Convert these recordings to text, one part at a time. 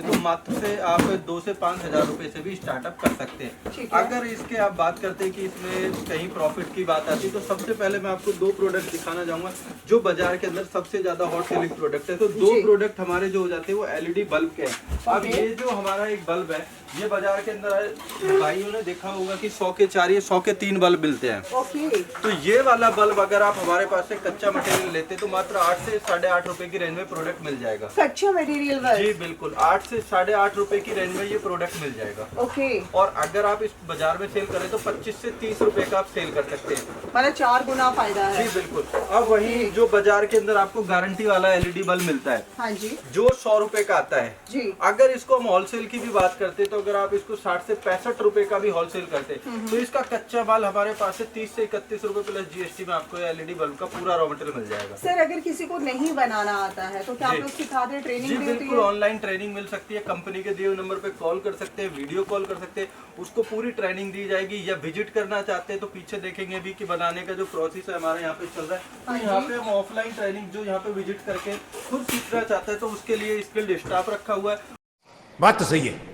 तो मात्र से आप 2 से 5 हज़ार रुपए से भी स्टार्टअप कर सकते हैं। अगर इसके आप बात करते हैं कि इसमें कहीं प्रॉफिट की बात आती है, तो सबसे पहले मैं आपको 2 प्रोडक्ट दिखाना चाहूंगा जो बाजार के अंदर सबसे ज्यादा हॉट सेलिंग प्रोडक्ट है। तो 2 प्रोडक्ट हमारे जो हो जाते हैं वो एलईडी बल्ब के हैं। अब ये जो हमारा एक बल्ब है, ये बाजार के अंदर भाइयों ने देखा होगा कि 100 के 4 या 100 के 3 बल्ब मिलते हैं। तो ये वाला बल्ब अगर आप हमारे पास से कच्चा मटेरियल लेते तो मात्र 8 से 8.5 रुपए की रेंज में प्रोडक्ट मिल जाएगा। कच्चा मटेरियल? जी बिल्कुल, 8 से 8.5 रुपए की रेंज में ये प्रोडक्ट मिल जाएगा। ओके। और अगर आप इस बाजार में सेल करें तो 25 से 30 रुपए का आप सेल कर सकते हैं, मतलब 4 गुना फायदा है। जी बिल्कुल। अब वही जो बाजार के अंदर आपको गारंटी वाला एलईडी बल्ब मिलता है, हाँ जी, जो 100 रुपए का आता है जी। अगर इसको हम होलसेल की भी बात करते तो अगर आप इसको 60 से 65 रुपए का भी होलसेल करते तो इसका कच्चा माल हमारे पास से 30 से 31 रुपए प्लस जीएसटी में आपको एलईडी बल्ब का पूरा रॉ मटेरियल मिल जाएगा। सर अगर किसी को नहीं बनाना आता है तो क्या आप लोग सिखाते हैं, ट्रेनिंग जी देती है? बिल्कुल, ऑनलाइन ट्रेनिंग मिल सकती है। कंपनी के दिए हुए नंबर पे कॉल कर सकते हैं, वीडियो कॉल कर सकते हैं, उसको पूरी ट्रेनिंग दी जाएगी। या विजिट करना चाहते हैं तो पीछे देखेंगे भी कि बनाने का जो प्रोसेस है हमारे यहाँ पे चल रहा है। तो यहाँ पे हम ऑफलाइन ट्रेनिंग जो यहाँ पे विजिट करके खुद सीखना चाहते हैं तो उसके लिए स्किल्ड स्टाफ रखा हुआ है। बात तो सही है।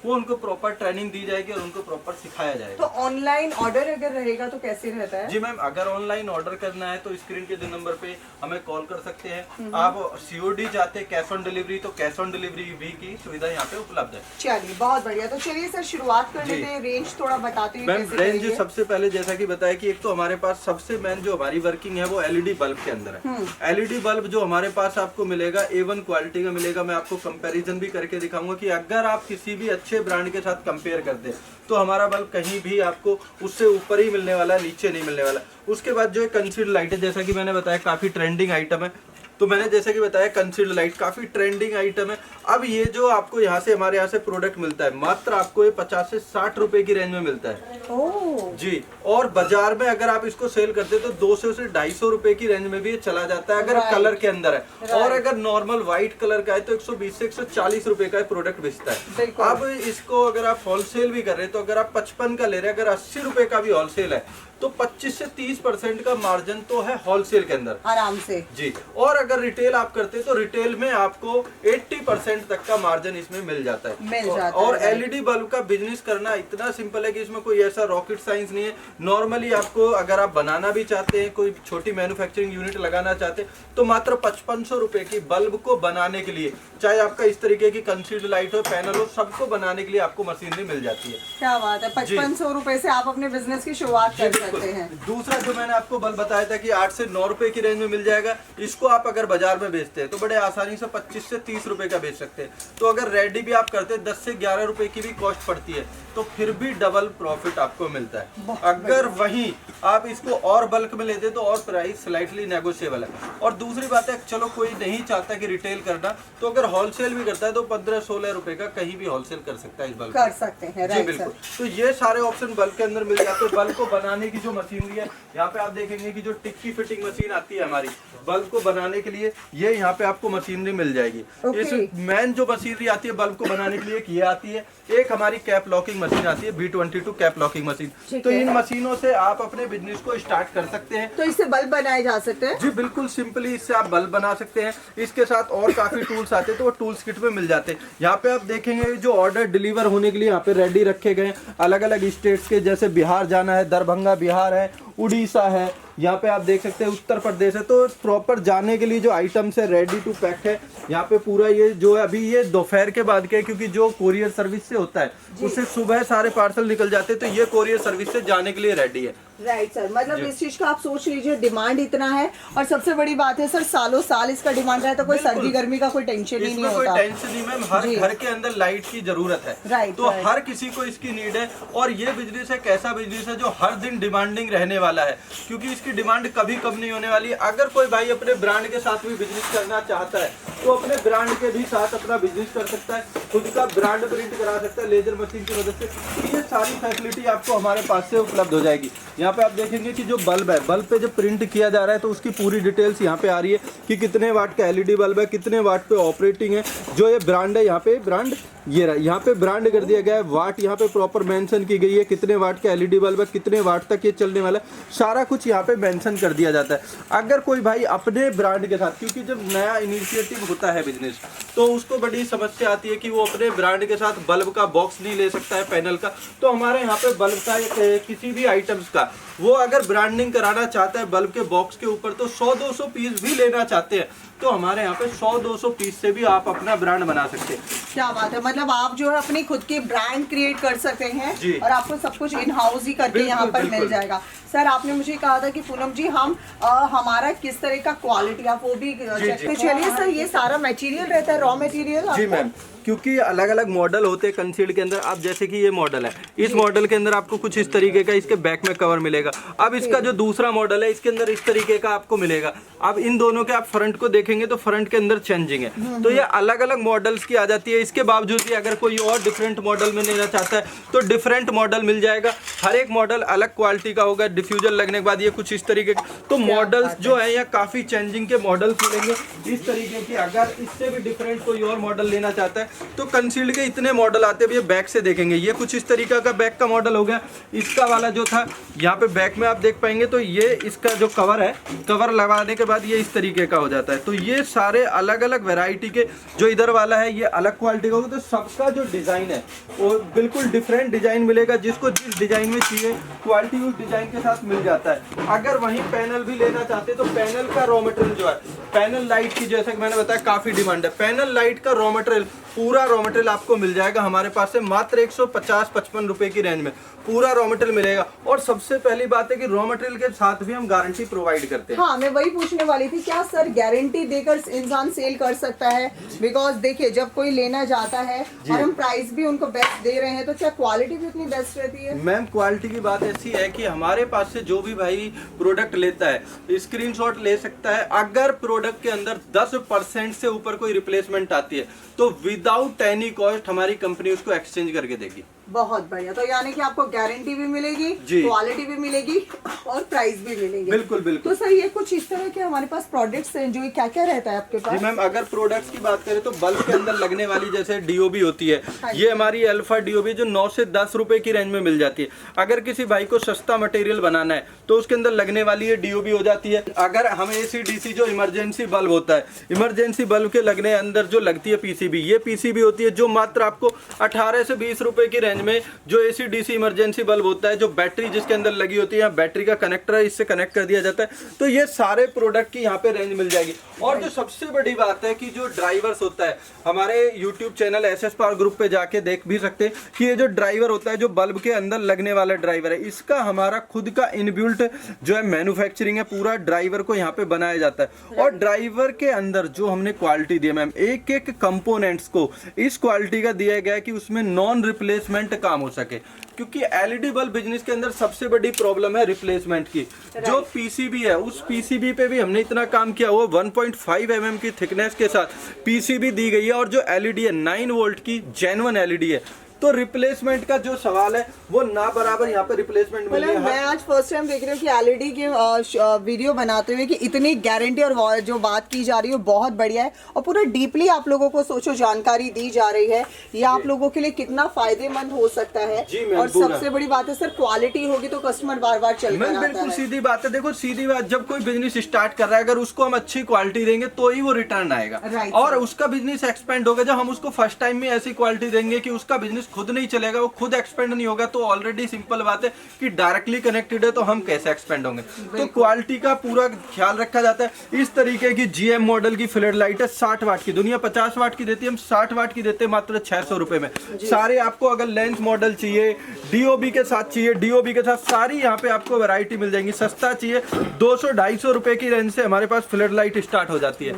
वो उनको प्रॉपर ट्रेनिंग दी जाएगी और उनको प्रॉपर सिखाया जाएगा। तो ऑनलाइन ऑर्डर अगर रहेगा तो कैसे रहता है? जी मैम, अगर ऑनलाइन ऑर्डर करना है तो स्क्रीन के नंबर पे हमें कॉल कर सकते हैं। आप सीओडी चाहते हैं कैश ऑन डिलीवरी, तो कैश ऑन डिलीवरी भी की सुविधा यहाँ पे उपलब्ध है। चलिए बहुत बढ़िया। तो चलिए सर शुरुआत कर लेते हैं, रेंज थोड़ा बताते हैं। मैम रेंज सबसे पहले जैसा कि बताया कि एक तो हमारे पास सबसे मेन जो हमारी वर्किंग है वो एलईडी बल्ब के अंदर है। एलईडी बल्ब जो हमारे पास आपको मिलेगा A1 क्वालिटी का मिलेगा। मैं आपको कंपैरिजन भी करके दिखाऊंगा कि अगर आप किसी भी अच्छे ब्रांड के साथ कंपेयर करते हैं तो हमारा बल्ब कहीं भी आपको उससे ऊपर ही मिलने वाला है, नीचे नहीं मिलने वाला। उसके बाद जो है कंसील्ड लाइट है, जैसा कि मैंने बताया काफी ट्रेंडिंग आइटम है। तो मैंने जैसे कि बताया कंसील्ड लाइट काफी ट्रेंडिंग आइटम है। अब ये जो आपको यहाँ से हमारे यहाँ से प्रोडक्ट मिलता है मात्र आपको ये 50 से 60 रुपए की रेंज में मिलता है। ओह जी, और बाजार में अगर आप इसको सेल करते तो 200 से 250 रुपए की रेंज में भी ये चला जाता है अगर कलर के अंदर है। और अगर नॉर्मल व्हाइट कलर का है तो 120 से 140 रुपए का प्रोडक्ट बेचता है। अब इसको अगर आप होलसेल भी कर रहे हैं तो अगर आप 55 का ले रहे हैं, अगर 80 रुपए का भी होलसेल है तो 25 से 30% का मार्जिन तो है होलसेल के अंदर आराम से। जी। और अगर रिटेल आप करते हैं तो रिटेल में आपको 80% तक का मार्जिन इसमें मिल जाता है। और एलईडी बल्ब का बिजनेस करना इतना सिंपल है कि इसमें कोई ऐसा रॉकेट साइंस नहीं है। नॉर्मली आपको अगर आप बनाना भी चाहते हैं, कोई छोटी मैन्युफैक्चरिंग यूनिट लगाना चाहते हैं तो मात्र 5500 रुपए की बल्ब को बनाने के लिए, चाहे आपका इस तरीके की कंसील्ड लाइट हो, पैनल हो, सबको बनाने के लिए आपको मशीनरी मिल जाती है। क्या बात है, 5500 रुपए से आप अपने बिजनेस की शुरुआत कर सकते हैं। दूसरा जो मैंने आपको बल्ब बताया था कि 8 से 9 रुपए की रेंज में मिल जाएगा, इसको आप अगर बाजार में बेचते हैं तो बड़े आसानी से 25 से 30 रुपए का बेच सकते हैं। तो अगर रेडी भी आप करते हैं 10 से 11 रुपए की भी कॉस्ट पड़ती है तो फिर भी डबल प्रॉफिट आपको मिलता है। अगर वहीं आप इसको और बल्क में लेते तो और प्राइस स्लाइटली नेगोशिएबल है। और दूसरी बात है, चलो कोई नहीं चाहता कि रिटेल करना तो अगर होलसेल भी करता है तो 15-16 रुपए का कहीं भी होलसेल कर सकता है इस बल्ब कर सकते हैं। जी बिल्कुल। तो ये सारे ऑप्शन बल्ब के अंदर मिल जाते हैं। बल्ब को बनाने की जो मशीनरी है, यहाँ पे आप देखेंगे कि जो टिक्की फिटिंग मशीन आती है हमारी बल्ब को बनाने के लिए, ये यहाँ पे आपको मशीनरी मिल जाएगी। इस मेन जो मशीनरी आती है बल्ब को बनाने के लिए एक ये आती है, एक हमारी कैप लॉकिंग मशीन आती है B22 कैप लॉकिंग मशीन। तो इन मशीनों से आप अपने बिजनेस को स्टार्ट कर सकते हैं। तो इससे बल्ब बनाए जा सकते हैं? जी बिल्कुल, सिंपली इससे आप बल्ब बना सकते हैं। इसके साथ और काफी टूल्स आते हैं तो वो टूल्स किट में मिल जाते हैं। यहाँ पे आप देखेंगे जो ऑर्डर डिलीवर होने के लिए यहाँ पे रेडी रखे गए अलग अलग स्टेट्स के, जैसे बिहार जाना है, दरभंगा बिहार है, उड़ीसा है, यहाँ पे आप देख सकते हैं उत्तर प्रदेश है। तो प्रॉपर जाने के लिए जो आइटम्स है रेडी टू पैक है। यहाँ पे पूरा ये जो है अभी ये दोपहर के बाद के, क्योंकि जो कोरियर सर्विस से होता है उससे सुबह सारे पार्सल निकल जाते हैं तो ये कोरियर सर्विस से जाने के लिए रेडी है। राइट सर, मतलब इस चीज का आप सोच लीजिए, डिमांड इतना है। और सबसे बड़ी बात है सर, सालों साल इसका डिमांड रहा तो कोई सर्दी गर्मी का कोई टेंशन ही नहीं होता। कोई टेंशन नहीं मैम, हर घर के अंदर लाइट की जरूरत है। तो हर किसी को इसकी नीड है। और ये बिजनेस एक ऐसा बिजनेस है जो हर दिन डिमांडिंग रहने वाला है, क्योंकि इसकी डिमांड कभी कम नहीं होने वाली। अगर कोई भाई अपने ब्रांड के साथ भी बिजनेस करना चाहता है तो अपने ब्रांड के भी साथ अपना बिजनेस कर सकता है, खुद का ब्रांड प्रिंट करा सकता है लेजर मशीन की मदद से। तो ये सारी फैसिलिटी आपको हमारे पास से उपलब्ध हो जाएगी। यहाँ पे आप देखेंगे कि जो बल्ब है, बल्ब पे जो प्रिंट किया जा रहा है तो उसकी पूरी डिटेल्स यहाँ पे आ रही है कि कितने वाट का एलईडी बल्ब है, कितने वाट पे ऑपरेटिंग है। जो ये ब्रांड है, यहाँ पे ब्रांड ये रहा, यहाँ पे ब्रांड कर दिया गया है। वाट यहाँ पे प्रॉपर मेंशन की गई है, कितने वाट का एलईडी बल्ब है, कितने वाट तक ये चलने वाला है, सारा कुछ यहाँ पे पे मेंशन कर दिया जाता है। अगर कोई भाई अपने ब्रांड के साथ, क्योंकि जब नया इनिशिएटिव होता है बिजनेस तो उसको बड़ी समस्या आती है कि वो अपने ब्रांड के साथ बल्ब का बॉक्स नहीं ले सकता है पैनल का। तो हमारे यहाँ पे बल्ब का किसी भी आइटम्स का वो अगर ब्रांडिंग कराना चाहता है बल्ब के बॉक्स के ऊपर तो 100-200 पीस भी लेना चाहते हैं तो हमारे यहाँ पे 100-200 पीस से भी आप अपना ब्रांड बना सकते हैं। क्या बात है, मतलब आप जो है अपनी खुद की ब्रांड क्रिएट कर सकते हैं और आपको सब कुछ इन हाउस ही करके यहाँ पर मिल जाएगा। सर आपने मुझे कहा था कि पूनम जी हम हमारा किस तरह का क्वालिटी आप वो भी चेक। तो चलिए सर, ये सारा मटेरियल रहता है, रॉ मटेरियल? जी मैम, क्योंकि अलग अलग मॉडल होते हैं कंसील्ड के अंदर। अब जैसे कि ये मॉडल है, इस मॉडल के अंदर आपको कुछ इस तरीके का इसके बैक में कवर मिलेगा। अब इसका जो दूसरा मॉडल है इसके अंदर इस तरीके का आपको मिलेगा। अब इन दोनों के आप फ्रंट को देखेंगे तो फ्रंट के अंदर चेंजिंग है। तो ये अलग अलग मॉडल्स की आ जाती है। इसके बावजूद भी अगर कोई और डिफरेंट मॉडल में लेना चाहता है तो डिफरेंट मॉडल मिल जाएगा। हर एक मॉडल अलग क्वालिटी का होगा। डिफ्यूजर लगने के बाद ये कुछ इस तरीके का, तो मॉडल्स जो है यहाँ काफी चेंजिंग के मॉडल्स मिलेंगे इस तरीके की। अगर इससे भी डिफरेंट कोई और मॉडल लेना चाहता है तो कंसील्ड के इतने मॉडल आते हैं। ये बैक से देखेंगे, ये कुछ इस तरीका का बैक का मॉडल हो गया। इसका वाला जो था यहाँ पे बैक में आप देख पाएंगे तो ये इसका जो कवर है, कवर लगाने के बाद ये इस तरीके का हो जाता है। तो ये सारे अलग अलग वैरायटी के, जो इधर वाला है ये अलग क्वालिटी का होगा। तो सबका जो डिजाइन है वो बिल्कुल डिफरेंट डिजाइन मिलेगा। जिसको जिस डिजाइन में चाहिए क्वालिटी उस डिजाइन के साथ मिल जाता है। अगर वहीं पैनल भी लेना चाहते तो पैनल का रॉ मटेरियल जो है, पैनल लाइट की जैसे कि मैंने बताया काफी डिमांड है। पैनल लाइट का रॉ मटेरियल, पूरा रॉ मटेरियल आपको मिल जाएगा हमारे पास से मात्र 150-55 रुपए की रेंज में पूरा रॉ मटेरियल मिलेगा। और सबसे पहली बात है कि रॉ मटेरियल के साथ भी हम गारंटी प्रोवाइड करते हैं। हाँ, मैं वही पूछने वाली थी, क्या सर गारंटी देकर इंसान सेल कर सकता है? बिकॉज देखिए जब कोई लेना जाता है और हम प्राइस भी उनको बेस्ट दे रहे हैं तो क्या क्वालिटी भी उतनी बेस्ट रहती है? मैम क्वालिटी की बात ऐसी है कि हमारे पास से जो भी भाई प्रोडक्ट लेता है स्क्रीनशॉट ले सकता है। अगर प्रोडक्ट के अंदर 10% से ऊपर कोई रिप्लेसमेंट आती है तो विदाउट एनी कॉस्ट हमारी कंपनी उसको एक्सचेंज करके देगी। बहुत बढ़िया। तो यानी कि आपको गारंटी भी मिलेगी, क्वालिटी भी मिलेगी और प्राइस भी मिलेगी। बिल्कुल बिल्कुल। तो सर ये कुछ इस तरह के हमारे पास प्रोडक्ट्स हैं जो क्या क्या रहता है आपके पास? जी मैम, अगर प्रोडक्ट्स की बात करें तो बल्ब के अंदर लगने वाली जैसे डीओबी होती है, ये हमारी अल्फा डीओबी जो 9 से 10 रुपए की रेंज में मिल जाती है। अगर किसी भाई को सस्ता मटेरियल बनाना है तो उसके अंदर लगने वाली ये डीओबी हो जाती है। अगर हमें एसी-डीसी जो इमरजेंसी बल्ब होता है, इमरजेंसी बल्ब के लगने अंदर जो लगती है पीसीबी, ये पीसीबी होती है जो मात्र आपको 18 से 20 रुपए की रेंज में, जो एसी-डीसी इमरजेंसी बल्ब होता है, जो बैटरी जिसके अंदर लगी होती है, बैटरी का कनेक्टर है, इससे कनेक्ट कर दिया जाता है। तो ये सारे प्रोडक्ट की यहाँ पे रेंज मिल जाएगी। और जो सबसे बड़ी बात है कि जो ड्राइवर्स होता है, हमारे YouTube channel SS power group पे जाके देख भी सकते हैं कि ये जो ड्राइवर होता है, जो बल्ब के अंदर लगने वाला ड्राइवर है, इसका हमारा खुद का इनबिल्ट जो है मैन्युफैक्चरिंग है, पूरा ड्राइवर को यहाँ पे बनाया जाता है। और ड्राइवर के अंदर जो हमने क्वालिटी दी है मैम, एक एक कंपोनेंट्स को इस क्वालिटी का दिया गया है कि उसमें नॉन रिप्लेसमेंट काम हो सके। क्योंकि एलईडी बल्ब बिजनेस के अंदर सबसे बड़ी प्रॉब्लम है रिप्लेसमेंट की। जो पीसीबी है, उस पीसीबी पे भी हमने इतना काम किया हुआ, 1.5 mm की थिकनेस के साथ पीसीबी दी गई है। और जो एलईडी है 9 वोल्ट की जेन्युइन एलईडी है। तो रिप्लेसमेंट का जो सवाल है वो ना बराबर यहाँ पे रिप्लेसमेंट मिल रही है। मैं आज फर्स्ट टाइम देख रही हूँ कि एलईडी के वीडियो बनाते हुए कि इतनी गारंटी और जो बात की जा रही है बहुत बढ़िया है और पूरा डीपली आप लोगों को सोचो जानकारी दी जा रही है। ये आप लोगों के लिए कितना फायदेमंद हो सकता है। और सबसे बड़ी बात है सर, क्वालिटी होगी तो कस्टमर बार बार चल कर आता है। बिल्कुल सीधी बात है। देखो सीधी बात, जब कोई बिजनेस स्टार्ट कर रहा है, अगर उसको हम अच्छी क्वालिटी देंगे तो ही वो रिटर्न आएगा और उसका बिजनेस एक्सपेंड होगा। जब हम उसको फर्स्ट टाइम में ऐसी क्वालिटी देंगे कि उसका बिजनेस खुद नहीं चलेगा, वो खुद एक्सपेंड नहीं होगा, तो ऑलरेडी सिंपल बात है कि डायरेक्टली कनेक्टेड है तो हम कैसे एक्सपेंड होंगे। तो क्वालिटी का पूरा ख्याल रखा जाता है। इस तरीके की जीएम मॉडल की फ्लड लाइट है 60 वाट की, दुनिया 50 वाट की देती है, हम 60 वाट की देते हैं मात्र 600 रुपए में। सारे आपको अगर लेंस मॉडल चाहिए, डीओबी के साथ चाहिए, डीओबी के साथ सारी यहाँ पे आपको वैरायटी मिल जाएंगी। सस्ता चाहिए 200-250 रुपए की रेंज से हमारे पास फ्लड लाइट स्टार्ट हो जाती है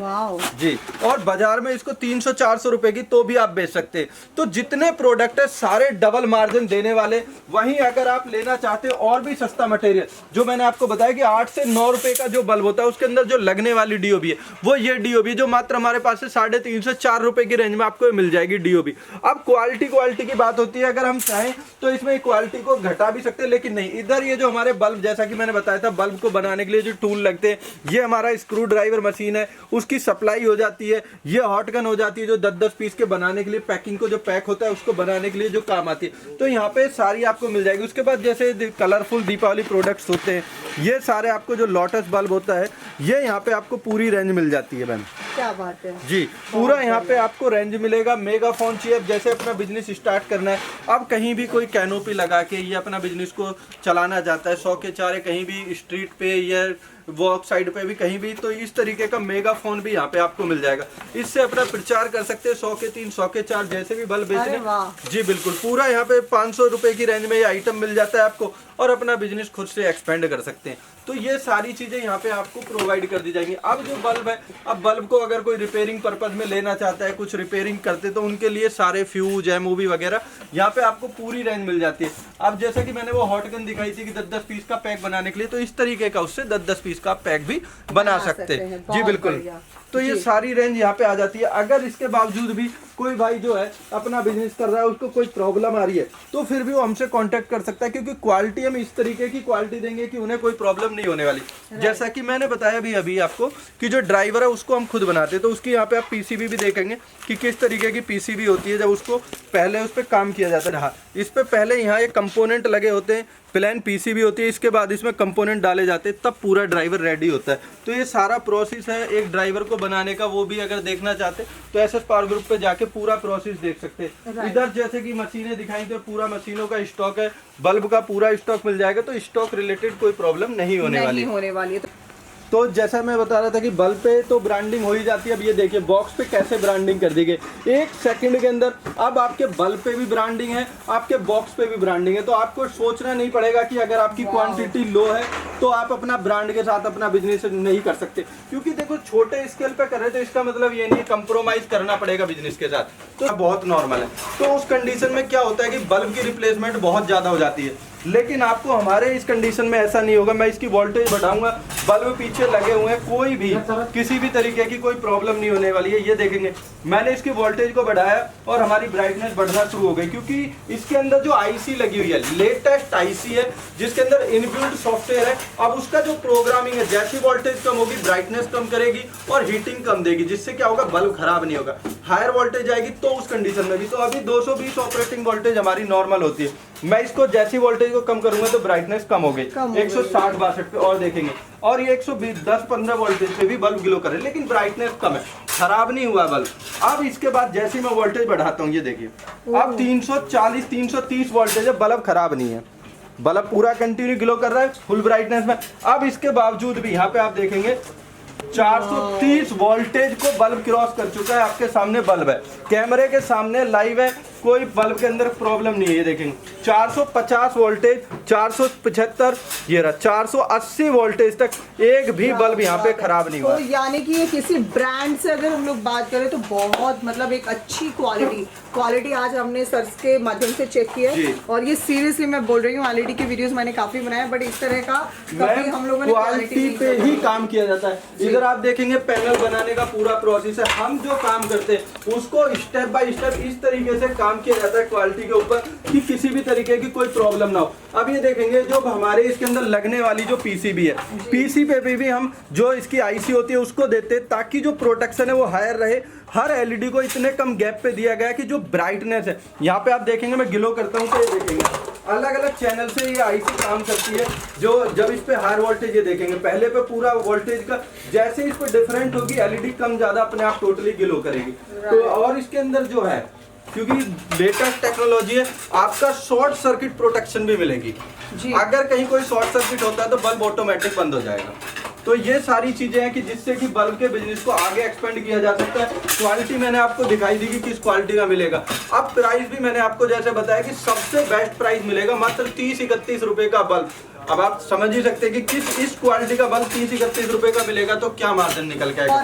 जी। और बाजार में इसको 300-400 रुपए की तो भी आप बेच सकते हैं। तो जितने प्रोडक्ट है सारे डबल मार्जिन देने वाले। वहीं अगर आप लेना चाहते हो और भी सस्ता मटेरियल, जो मैंने आपको बताया कि 8 से 9 रुपए का जो बल्ब होता है उसके अंदर जो लगने वाली डीओबी है, वो ये डीओबी जो मात्र हमारे पास से 350 से 4 रुपए की रेंज में आपको मिल जाएगी डीओबी। अब क्वालिटी की बात होती है, अगर हम चाहें तो इसमें क्वालिटी को घटा भी सकते हैं, लेकिन नहीं। इधर ये जो हमारे बल्ब, जैसा कि मैंने बताया था, बल्ब को बनाने के लिए जो टूल लगते हैं, ये हमारा स्क्रू ड्राइवर मशीन है, उसकी सप्लाई हो जाती है। ये हॉट गन हो जाती है जो 10-10 पीस के बनाने के लिए, पैकिंग को जो पैक होता है उसको बनाने के के लिए जो काम आती है, तो यहाँ पे सारी आपको मिल जाएगी। उसके बाद जैसे कलरफुल दीपावली प्रोडक्ट्स होते हैं, ये सारे आपको जो लोटस बल्ब होता है, ये यहाँ पे आपको पूरी रेंज मिल जाती है मैम। क्या बात है जी, पूरा यहाँ पे आपको रेंज मिलेगा। मेगाफोन चाहिए, जैसे अपना बिजनेस स्टार्ट करना है, अब कहीं भी कोई कैनोपी लगा के ये अपना बिजनेस को चलाना चाहता है, 100 के 4 कहीं भी स्ट्रीट पे या वॉक साइड पे भी कहीं भी, तो इस तरीके का मेगाफोन भी यहाँ पे आपको मिल जाएगा। इससे अपना प्रचार कर सकते हैं। 100 के 3 100 के 4 जैसे भी बल्ब बेचने, जी बिल्कुल, पूरा यहाँ पे 500 रुपए की रेंज में ये आइटम मिल जाता है आपको, और अपना बिजनेस खुद से एक्सपेंड कर सकते हैं। तो ये सारी चीजें यहाँ पे आपको प्रोवाइड कर दी जाएंगी। अब जो बल्ब है, अब बल्ब को अगर कोई रिपेयरिंग पर्पज में लेना चाहता है, कुछ रिपेयरिंग करते, तो उनके लिए सारे फ्यूज एमओबी वगैरह यहाँ पे आपको पूरी रेंज मिल जाती है। अब जैसे कि मैंने वो हॉट गन दिखाई थी कि 10-10 पीस का पैक बनाने के लिए, तो इस तरीके का उससे 10-10 पीस का पैक भी बना सकते हैं। जी बिल्कुल, तो ये सारी रेंज यहाँ पे आ जाती है। अगर इसके बावजूद भी कोई भाई जो है अपना बिजनेस कर रहा है, उसको कोई प्रॉब्लम आ रही है, तो फिर भी वो हमसे कांटेक्ट कर सकता है, क्योंकि क्वालिटी हम इस तरीके की क्वालिटी देंगे कि उन्हें कोई प्रॉब्लम नहीं होने वाली। जैसा कि मैंने बताया भी अभी आपको कि जो ड्राइवर है उसको हम खुद बनाते हैं, तो उसकी यहाँ पे आप पीसीबी भी देखेंगे कि किस तरीके की पीसीबी होती है। जब उसको पहले उस पर काम किया जाता है, इस पे पहले यहाँ एक कंपोनेंट लगे होते हैं, प्लेन पीसीबी होती है, इसके बाद इसमें कंपोनेंट डाले जाते हैं, तब पूरा ड्राइवर रेडी होता है। तो ये सारा प्रोसेस है एक ड्राइवर को बनाने का। वो भी अगर देखना चाहते तो एसएस पावर ग्रुप पे जाके पूरा प्रोसेस देख सकते हैं। इधर जैसे कि मशीनें दिखाई, तो पूरा मशीनों का स्टॉक है, बल्ब का पूरा स्टॉक मिल जाएगा, तो स्टॉक रिलेटेड कोई प्रॉब्लम नहीं होने वाली। तो जैसा मैं बता रहा था कि बल्ब पे तो ब्रांडिंग हो ही जाती है। अब ये देखिए बॉक्स पे कैसे ब्रांडिंग कर दी गई, 1 सेकंड के अंदर। अब आपके बल्ब पे भी ब्रांडिंग है, आपके बॉक्स पे भी ब्रांडिंग है, तो आपको सोचना नहीं पड़ेगा कि अगर आपकी क्वांटिटी लो है तो आप अपना ब्रांड के साथ अपना बिजनेस नहीं कर सकते। क्योंकि देखो छोटे स्केल पे कर रहे थे, इसका मतलब ये नहीं कंप्रोमाइज करना पड़ेगा बिजनेस के साथ, तो बहुत नॉर्मल है। तो उस कंडीशन में क्या होता है कि बल्ब की रिप्लेसमेंट बहुत ज्यादा हो जाती है, लेकिन आपको हमारे इस कंडीशन में ऐसा नहीं होगा। मैं इसकी वोल्टेज बढ़ाऊंगा, बल्ब पीछे लगे हुए हैं, कोई भी किसी भी तरीके की कोई प्रॉब्लम नहीं होने वाली है। ये देखेंगे मैंने इसकी वोल्टेज को बढ़ाया और हमारी ब्राइटनेस बढ़ना शुरू हो गई, क्योंकि इसके अंदर जो आईसी लगी हुई है, लेटेस्ट आईसी है, जिसके अंदर इनबिल्ट सॉफ्टवेयर है। अब उसका जो प्रोग्रामिंग है, जैसी वोल्टेज कम होगी ब्राइटनेस कम करेगी और हीटिंग कम देगी, जिससे क्या होगा, बल्ब खराब नहीं होगा। हायर वोल्टेज आएगी तो उस कंडीशन में भी, तो अभी 220 ऑपरेटिंग वोल्टेज हमारी नॉर्मल होती है। मैं इसको जैसी वोल्टेज को कम करूंगा तो ब्राइटनेस कम हो गई 160-62 पे, और देखेंगे, और ये 110-15 वोल्टेज पे भी बल्ब ग्लो करे, लेकिन ब्राइटनेस कम है, खराब नहीं हुआ बल्ब। अब इसके बाद जैसे मैं वोल्टेज बढ़ाता हूँ, ये देखिए अब 340-330 वोल्टेज है, बल्ब खराब नहीं है, बल्ब पूरा कंटिन्यू ग्लो कर रहा है फुल ब्राइटनेस में। अब इसके बावजूद भी यहाँ पे आप देखेंगे 430 वोल्टेज को बल्ब क्रॉस कर चुका है। आपके सामने बल्ब है, कैमरे के सामने लाइव है, कोई बल्ब के अंदर प्रॉब्लम नहीं है। ये देखेंगे 450 वोल्टेज, 475, ये रहा 480 वोल्टेज तक, एक भी बल्ब यहाँ पे खराब नहीं हुआ। तो यानी कि ये किसी ब्रांड से अगर हम लोग बात करें तो बहुत मतलब एक अच्छी क्वालिटी आज हमने सर्च के माध्यम से चेक किया है, और ये सीरियसली मैं बोल रही हूँ, एलईडी की वीडियोस मैंने काफी बनाए, बट इस तरह का कभी हम लोगों ने क्वालिटी पे ही काम किया जाता है। इधर आप देखेंगे पैनल बनाने का पूरा प्रोसेस है, हम जो काम करते हैं उसको स्टेप बाय स्टेप इस तरीके से काम किया जाता है क्वालिटी के ऊपर कि किसी भी तरीके की कोई प्रॉब्लम ना हो। अब ये देखेंगे जो हमारे इसके अंदर लगने वाली जो पीसीबी है, पीसी पे भी हम जो इसकी आईसी होती है उसको देते हैं, ताकि जो प्रोटेक्शन है वो हायर रहे। हर एलईडी को इतने कम गैप पे दिया गया है कि जो ब्राइटनेस है, यहाँ पे आप देखेंगे मैं ग्लो करता हूँ तो ये देखेंगे अलग अलग चैनल से ये आईसी काम करती है। जो जब इस पे हायर वोल्टेज, ये देखेंगे पहले पे पूरा वोल्टेज का, जैसे इस पे डिफरेंट होगी एलईडी कम ज्यादा अपने आप टोटली ग्लो करेगी। तो और इसके अंदर जो है, क्योंकि लेटेस्ट टेक्नोलॉजी है, आपका शॉर्ट सर्किट प्रोटेक्शन भी मिलेगी। अगर कहीं कोई शॉर्ट सर्किट होता है तो बल्ब ऑटोमेटिक बंद हो जाएगा। तो ये सारी चीजें हैं कि जिससे कि बल्ब के बिजनेस को आगे एक्सपेंड किया जा सकता है। क्वालिटी मैंने आपको दिखाई दी कि किस क्वालिटी का मिलेगा। अब प्राइस भी मैंने आपको जैसे बताया कि सबसे बेस्ट प्राइस मिलेगा मात्र 30-31 रुपए का बल्ब। अब आप समझ ही सकते हैं कि किस इस क्वालिटी का बल्ब 30-31 रुपए का मिलेगा तो क्या मार्जिन निकल के आएगा।